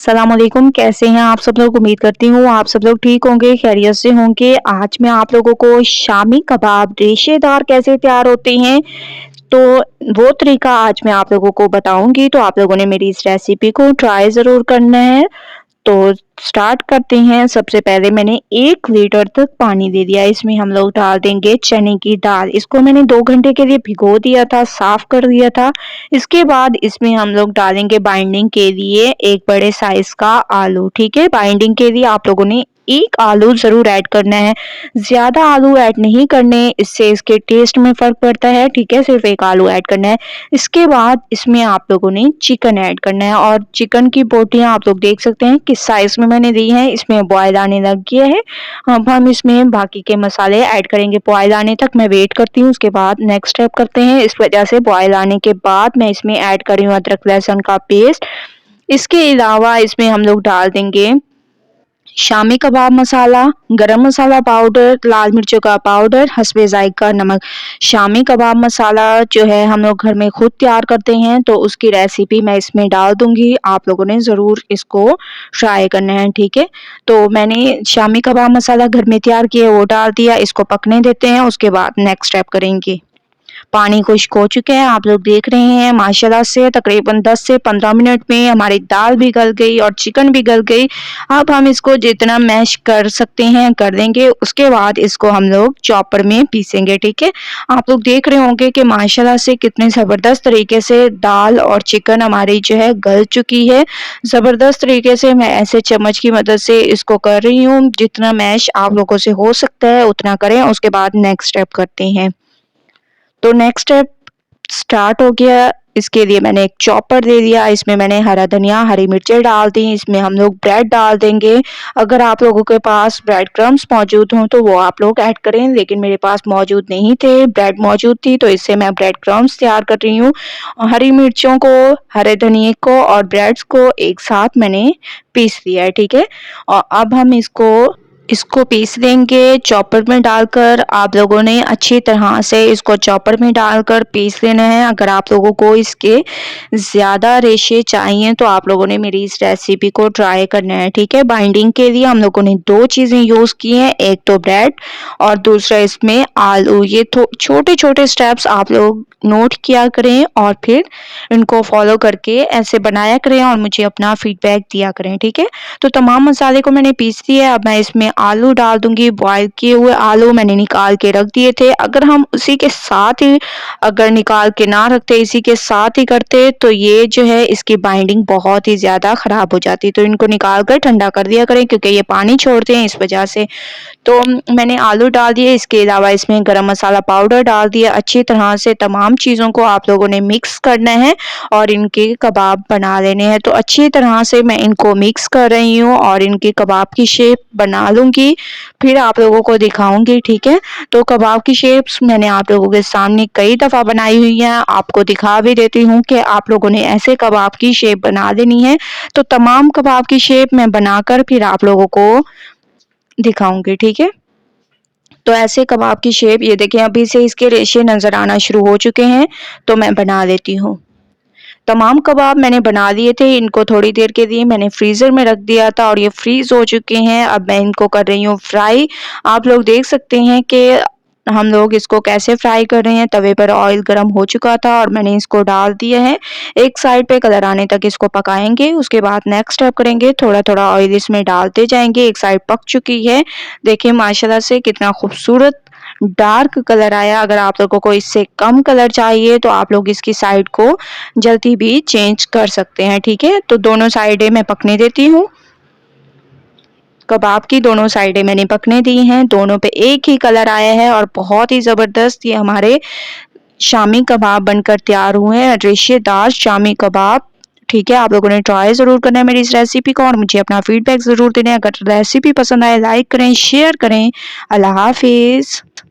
सलामुअलैकुम, कैसे हैं आप सब लोग? उम्मीद करती हूँ आप सब लोग ठीक होंगे, खैरियत से होंगे। आज मैं आप लोगों को शामी कबाब रेशेदार कैसे तैयार होते हैं, तो वो तरीका आज मैं आप लोगों को बताऊँगी। तो आप लोगों ने मेरी इस रेसिपी को ट्राई ज़रूर करना है। तो स्टार्ट करते हैं। सबसे पहले मैंने 1 लीटर तक पानी दे दिया। इसमें हम लोग डाल देंगे चने की दाल। इसको मैंने 2 घंटे के लिए भिगो दिया था, साफ कर दिया था। इसके बाद इसमें हम लोग डालेंगे बाइंडिंग के लिए 1 बड़े साइज का आलू, ठीक है? बाइंडिंग के लिए आप लोगों ने 1 आलू ज़रूर ऐड करना है। ज़्यादा आलू ऐड नहीं करने, इससे इसके टेस्ट में फ़र्क पड़ता है, ठीक है? सिर्फ़ 1 आलू ऐड करना है। इसके बाद इसमें आप लोगों ने चिकन ऐड करना है और चिकन की बोटियाँ आप लोग देख सकते हैं किस साइज़ में मैंने दी हैं। इसमें बॉयल आने लग गया है। अब हम इसमें बाकी के मसाले ऐड करेंगे। बॉयल आने तक मैं वेट करती हूँ, उसके बाद नेक्स्ट स्टेप करते हैं। इस वजह से बॉयल आने के बाद मैं इसमें ऐड कर रही हूँ अदरक लहसुन का पेस्ट। इसके अलावा इसमें हम लोग डाल देंगे शामी कबाब मसाला, गरम मसाला पाउडर, लाल मिर्चों का पाउडर, हस्बे ज़ायक़ा नमक। शामी कबाब मसाला जो है हम लोग घर में खुद तैयार करते हैं, तो उसकी रेसिपी मैं इसमें डाल दूँगी। आप लोगों ने ज़रूर इसको ट्राई करना है, ठीक है? तो मैंने शामी कबाब मसाला घर में तैयार किया वो डाल दिया। इसको पकने देते हैं, उसके बाद नेक्स्ट स्टेप करेंगे। पानी खुश्क हो चुके हैं, आप लोग देख रहे हैं माशाल्लाह से तकरीबन 10 से 15 मिनट में हमारी दाल भी गल गई और चिकन भी गल गई। अब हम इसको जितना मैश कर सकते हैं कर देंगे, उसके बाद इसको हम लोग चॉपर में पीसेंगे, ठीक है? आप लोग देख रहे होंगे कि माशाल्लाह से कितने ज़बरदस्त तरीके से दाल और चिकन हमारी जो है गल चुकी है। ज़बरदस्त तरीके से मैं ऐसे चम्मच की मदद से इसको कर रही हूँ, जितना मैश आप लोगों से हो सकता है उतना करें। उसके बाद नेक्स्ट स्टेप करते हैं। तो नेक्स्ट स्टेप स्टार्ट हो गया। इसके लिए मैंने एक चॉपर ले लिया, इसमें मैंने हरा धनिया, हरी मिर्चें डाल दी। इसमें हम लोग ब्रेड डाल देंगे। अगर आप लोगों के पास ब्रेड क्रम्स मौजूद हों तो वो आप लोग ऐड करें, लेकिन मेरे पास मौजूद नहीं थे, ब्रेड मौजूद थी, तो इससे मैं ब्रेड क्रम्स तैयार कर रही हूँ। हरी मिर्चों को, हरे धनिये को और ब्रेड्स को एक साथ मैंने पीस लिया है, ठीक है? और अब हम इसको पीस लेंगे चॉपर में डालकर। आप लोगों ने अच्छी तरह से इसको चॉपर में डालकर पीस लेना है। अगर आप लोगों को इसके ज़्यादा रेशे चाहिए तो आप लोगों ने मेरी इस रेसिपी को ट्राई करना है, ठीक है? बाइंडिंग के लिए हम लोगों ने 2 चीज़ें यूज़ की हैं, एक तो ब्रेड और दूसरा इसमें आलू। ये छोटे-छोटे स्टेप्स आप लोग नोट किया करें और फिर इनको फॉलो करके ऐसे बनाया करें और मुझे अपना फीडबैक दिया करें, ठीक है? तो तमाम मसाले को मैंने पीस लिया है। अब मैं इसमें आलू डाल दूँगी। बॉयल किए हुए आलू मैंने निकाल के रख दिए थे। अगर हम उसी के साथ ही अगर निकाल के ना रखते, इसी के साथ ही करते, तो ये जो है इसकी बाइंडिंग बहुत ही ज़्यादा ख़राब हो जाती। तो इनको निकाल कर ठंडा कर दिया करें, क्योंकि ये पानी छोड़ते हैं इस वजह से। तो मैंने आलू डाल दिए, इसके अलावा इसमें गरम मसाला पाउडर डाल दिया। अच्छी तरह से तमाम चीज़ों को आप लोगों ने मिक्स करना है और इनके कबाब बना लेने हैं। तो अच्छी तरह से मैं इनको मिक्स कर रही हूँ और इनके कबाब की शेप बना लूँगी, फिर आप लोगों को दिखाऊँगी, ठीक है? तो कबाब की शेप्स मैंने आप लोगों के सामने कई दफ़ा बनाई हुई हैं, आपको दिखा भी देती हूँ कि आप लोगों ने ऐसे कबाब की शेप बना लेनी है। तो तमाम कबाब की शेप मैं बनाकर फिर आप लोगों को दिखाऊँगी, ठीक है? तो ऐसे कबाब की शेप ये देखें, अभी से इसके रेशे नज़र आना शुरू हो चुके हैं, तो मैं बना लेती हूँ। तमाम कबाब मैंने बना लिए थे, इनको थोड़ी देर के लिए मैंने फ्रीज़र में रख दिया था और ये फ्रीज़ हो चुके हैं। अब मैं इनको कर रही हूँ फ्राई। आप लोग देख सकते हैं कि हम लोग इसको कैसे फ्राई कर रहे हैं। तवे पर ऑयल गरम हो चुका था और मैंने इसको डाल दिया है। एक साइड पे कलर आने तक इसको पकाएँगे, उसके बाद नेक्स्ट स्टेप करेंगे, थोड़ा-थोड़ा ऑयल इसमें डालते जाएँगे। एक साइड पक चुकी है, देखिए माशाल्लाह से कितना खूबसूरत डार्क कलर आया। अगर आप लोगों को इससे कम कलर चाहिए तो आप लोग इसकी साइड को जल्दी भी चेंज कर सकते हैं, ठीक है? तो दोनों साइडें मैं पकने देती हूँ। कबाब की दोनों साइडें मैंने पकने दी हैं, दोनों पे एक ही कलर आया है और बहुत ही ज़बरदस्त ये हमारे शामी कबाब बनकर तैयार हुए हैं, रेशेदार शामी कबाब, ठीक है? आप लोगों ने ट्राई ज़रूर करना है मेरी इस रेसिपी को और मुझे अपना फीडबैक ज़रूर देना है। अगर रेसिपी पसंद आए लाइक करें, शेयर करें। अल्लाह हाफ़िज़।